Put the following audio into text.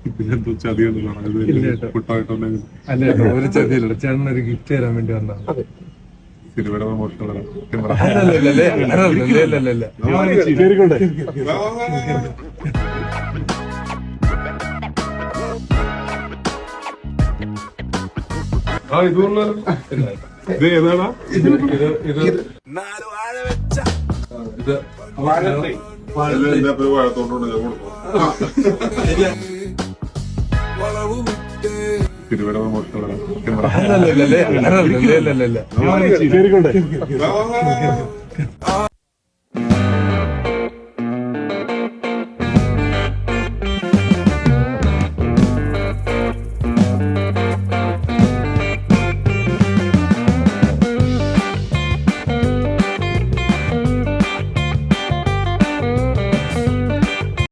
ഇതിലെന്തോ ചതിയൊന്നും അല്ല ഒരു ചതിയില്ല, ചേട്ടൻ ഒരു ഗിഫ്റ്റ് തരാൻ വേണ്ടി വന്നതാണ്. സിനിമയുടെ പ്രമോഷനുള്ള ഇത് ഏതാടാ? വാഴത്തോണ്ടുണ്ട് ഞാൻ കൊടുക്കും. സിനിമയുടെ പ്രമോഷനുള്ള അല്ലല്ലല്ല